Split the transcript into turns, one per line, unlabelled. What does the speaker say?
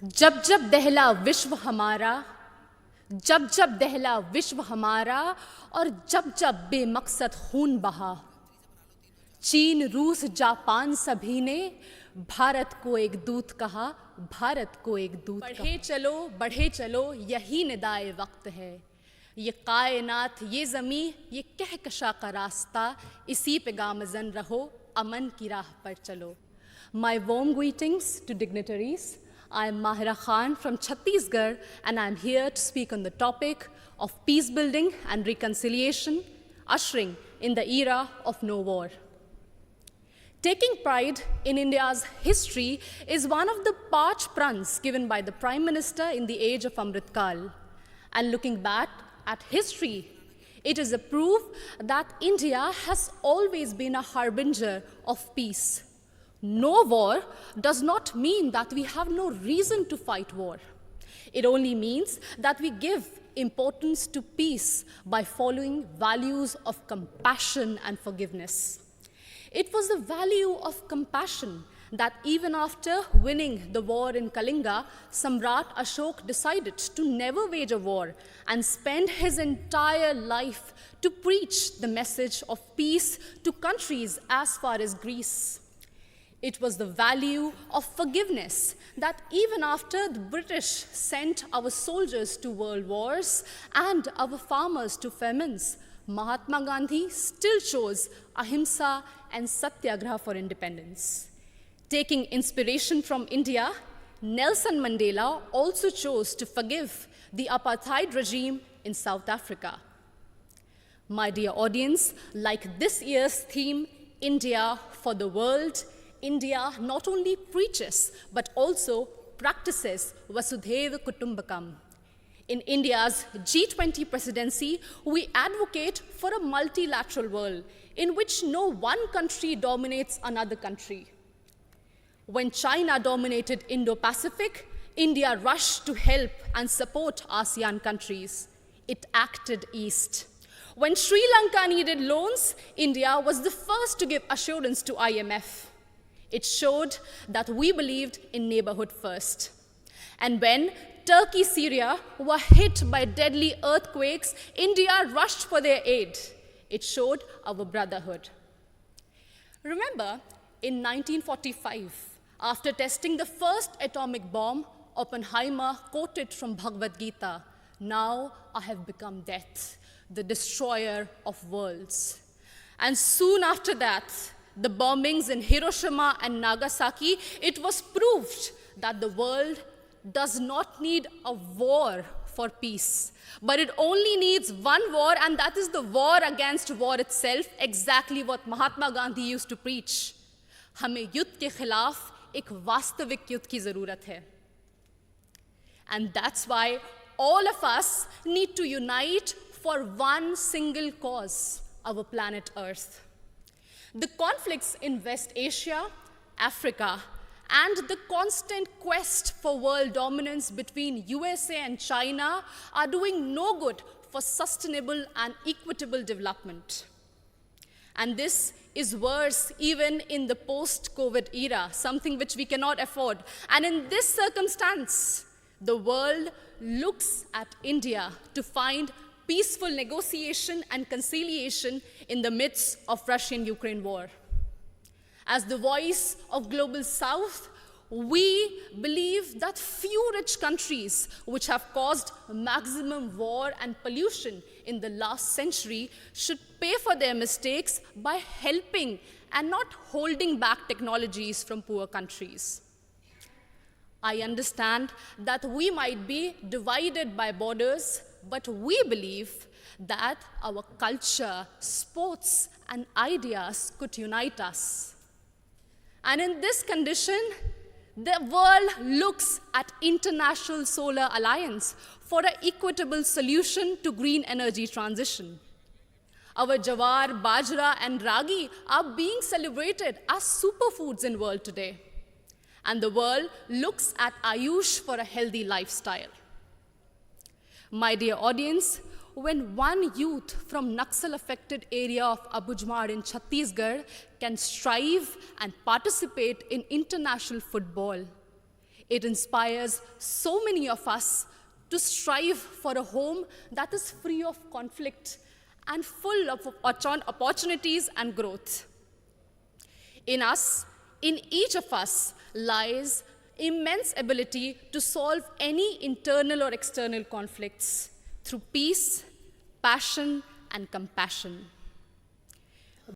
जब जब दहला विश्व हमारा, जब जब दहला विश्व हमारा, और जब जब बेमकसद खून बहा, चीन रूस जापान सभी ने भारत को एक दूत कहा, भारत को एक दूत बढ़े चलो यही निदाए वक्त है। ये कायनात, ये ज़मी, ये कहकशा का रास्ता, इसी पे गामज़न रहो, अमन की राह पर चलो। My warm greetings to dignitaries. I am Mahirakhan from Chhattisgarh, and I am here to speak on the topic of peace building and reconciliation, ushering in the era of no war. Taking pride in India's history is one of the parch prans given by the Prime Minister in the age of Amrit Kal. And looking back at history, it is a proof that India has always been a harbinger of peace. No war does not mean that we have no reason to fight war. It only means that we give importance to peace by following values of compassion and forgiveness. It was the value of compassion that even after winning the war in Kalinga, Samrat Ashok decided to never wage a war and spend his entire life to preach the message of peace to countries as far as Greece. It was the value of forgiveness that even after the British sent our soldiers to world wars and our farmers to famines, Mahatma Gandhi still chose ahimsa and satyagraha for independence. Taking inspiration from India, Nelson Mandela also chose to forgive the apartheid regime in South Africa. My dear audience, like this year's theme, India for the World, India not only preaches but also practices Vasudhaiva Kutumbakam. In India's G20 presidency, we advocate for a multilateral world in which no one country dominates another country. When China dominated Indo-Pacific, India rushed to help and support ASEAN countries. It acted east. When Sri Lanka needed loans, India was the first to give assurance to IMF. It showed that we believed in neighborhood first. And when Turkey, Syria were hit by deadly earthquakes, India rushed for their aid. It showed our brotherhood. Remember, in 1945, after testing the first atomic bomb, Oppenheimer quoted from Bhagavad Gita, "Now I have become death, the destroyer of worlds." And soon after that, the bombings in Hiroshima and Nagasaki, it was proved that the world does not need a war for peace, but it only needs one war, and that is the war against war itself, exactly what Mahatma Gandhi used to preach. हमें युद्ध के खिलाफ एक वास्तविक युद्ध की ज़रूरत है. And that's why all of us need to unite for one single cause, our planet Earth. The conflicts in West Asia, Africa, and the constant quest for world dominance between USA and China are doing no good for sustainable and equitable development. And this is worse even in the post-COVID era, something which we cannot afford. And in this circumstance, the world looks at India to find peaceful negotiation and conciliation in the midst of Russian-Ukraine war. As the voice of Global South, we believe that few rich countries which have caused maximum war and pollution in the last century should pay for their mistakes by helping and not holding back technologies from poor countries. I understand that we might be divided by borders, but we believe that our culture, sports, and ideas could unite us. And in this condition, the world looks at International Solar Alliance for an equitable solution to green energy transition. Our jawar, bajra, and ragi are being celebrated as superfoods in the world today. And the world looks at Ayush for a healthy lifestyle. My dear audience, when one youth from Naxal-affected area of Abujmar in Chhattisgarh can strive and participate in international football, It inspires so many of us to strive for a home that is free of conflict and full of opportunities and growth. In us, in each of us, lies immense ability to solve any internal or external conflicts through peace, passion, and compassion.